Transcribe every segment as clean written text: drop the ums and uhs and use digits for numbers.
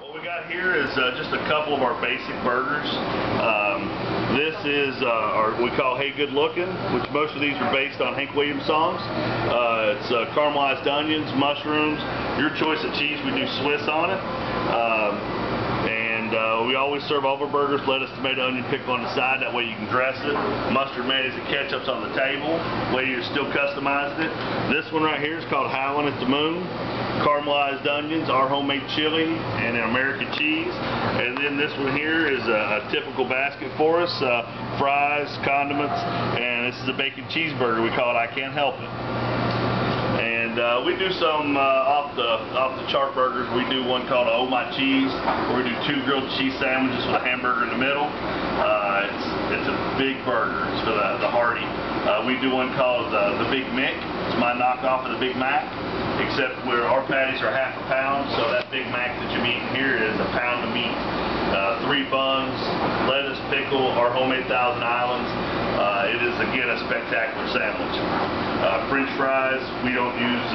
What we got here is just a couple of our basic burgers. This is we call Hey Good Looking, which most of these are based on Hank Williams songs. It's caramelized onions, mushrooms, your choice of cheese. We do Swiss on it. We always serve all of our burgers, lettuce, tomato, onion, pickle on the side. That way you can dress it. Mustard, mayonnaise, and ketchup's on the table. Way you're still customizing it. This one right here is called Howlin' at the Moon. Caramelized onions, our homemade chili, and an American cheese. And then this one here is a typical basket for us. Fries, condiments, and this is a bacon cheeseburger. We call it I Can't Help It. And we do some off the chart burgers. We do one called Oh My Cheese, where we do 2 grilled cheese sandwiches with a hamburger in the middle. It's a big burger. It's for the hearty. We do one called the Big Mick. It's my knockoff of the Big Mac, except where our patties are half a pound, so that Big Mac that you're eating here is a pound of meat. 3 buns, lettuce, pickle, our homemade Thousand Islands. It is, again, a spectacular sandwich. French fries, we don't use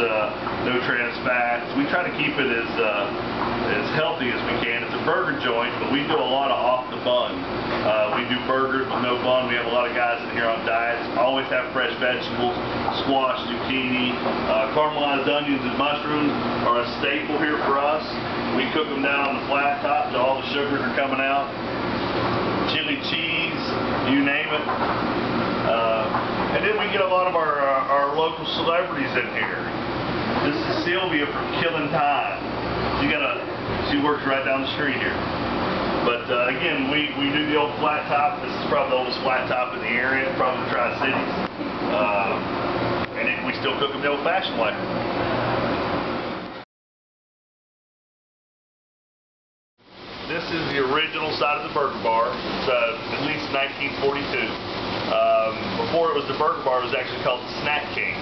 no trans fats. We try to keep it as healthy as we can. It's a burger joint, but we do a lot of off the bun. We do burgers with no bun. We have a lot of guys in here on diets. Always have fresh vegetables, squash, zucchini, caramelized onions and mushrooms are a staple here for us. We cook them down on the flat top so all the sugars are coming out. Chili cheese, you name it. And then we get a lot of our local celebrities in here. This is Sylvia from Killing Time. She works right down the street here. But again, we do the old flat top. This is probably the oldest flat top in the area, probably the Tri-Cities. And we still cook them the old-fashioned way. This is the original side of the burger bar. It's at least 1942. Before it was the burger bar, it was actually called the Snack King.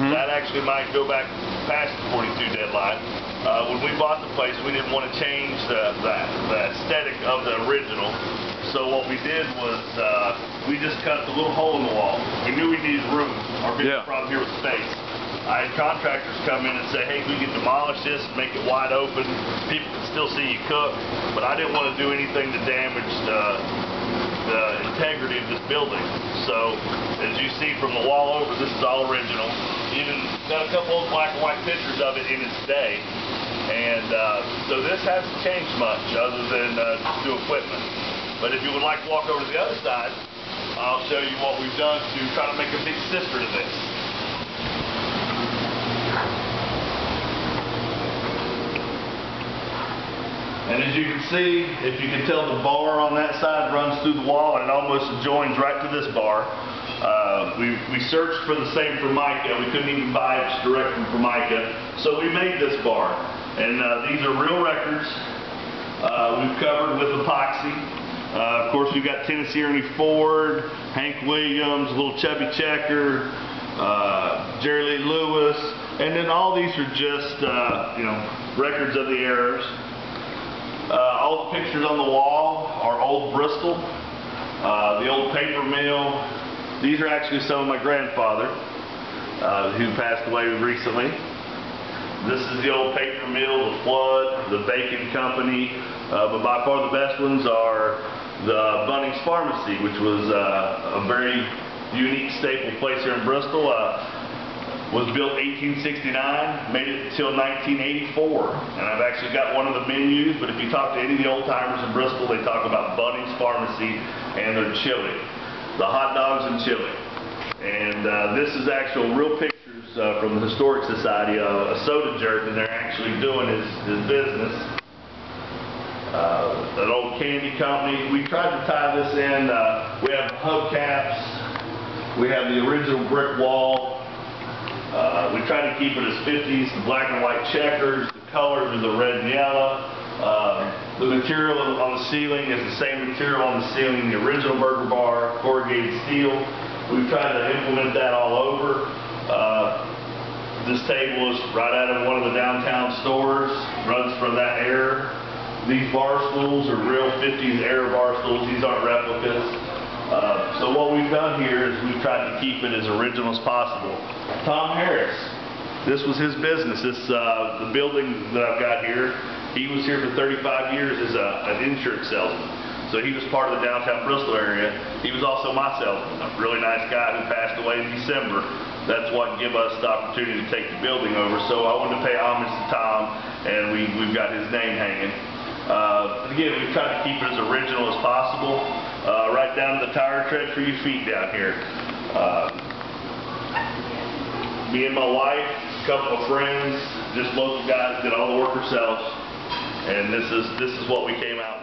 That actually might go back past the 42 deadline. When we bought the place, we didn't want to change the aesthetic of the original. So what we did was we just cut the little hole in the wall. We knew we needed room. Our biggest problem here was space. I had contractors come in and say, hey, we can demolish this and make it wide open. People can still see you cook. But I didn't want to do anything to damage the integrity of this building. So, as you see from the wall over, this is all original. Even got a couple of black and white pictures of it in its day. And so this hasn't changed much other than new equipment. But if you would like to walk over to the other side, I'll show you what we've done to try to make a big sister to this. And as you can see, if you can tell, the bar on that side runs through the wall and it almost joins right to this bar. We searched for the same Formica. We couldn't even buy it just direct from Formica. So we made this bar. And these are real records. We've covered with epoxy. Of course, we've got Tennessee Ernie Ford, Hank Williams, Little Chubby Checker, Jerry Lee Lewis. And then all these are just, records of the eras. All the pictures on the wall are old Bristol, the old paper mill. These are actually some of my grandfather, who passed away recently. This is the old paper mill, the Flood, the Bacon Company, but by far the best ones are the Bunnings Pharmacy, which was a very unique staple place here in Bristol. Was built 1869, made it until 1984. And I've actually got one of the menus, but if you talk to any of the old timers in Bristol, they talk about Bunnings Pharmacy and their chili, the hot dogs and chili. And this is actual real pictures from the Historic Society of a soda jerk, and they're actually doing his business. An old candy company. We tried to tie this in. We have hubcaps. We have the original brick wall. We try to keep it as 50s, the black and white checkers, the colors are the red and yellow. The material on the ceiling is the same material on the ceiling, the original burger bar, corrugated steel. We've tried to implement that all over. This table is right out of one of the downtown stores, runs from that era. These bar stools are real 50s era bar stools, these aren't replicas. So what we've done here is we've tried to keep it as original as possible. Tom Harris, this was his business. The building that I've got here He was here for 35 years as an insurance salesman. So he was part of the downtown Bristol area. He was also my salesman, a really nice guy who passed away in December. That's what gave us the opportunity to take the building over. So I wanted to pay homage to Tom, and we've got his name hanging. Again, we've tried to keep it as original as possible, right down to the tire tread for your feet down here. Me and my wife, a couple of friends, just local guys, did all the work ourselves, and this is what we came out with.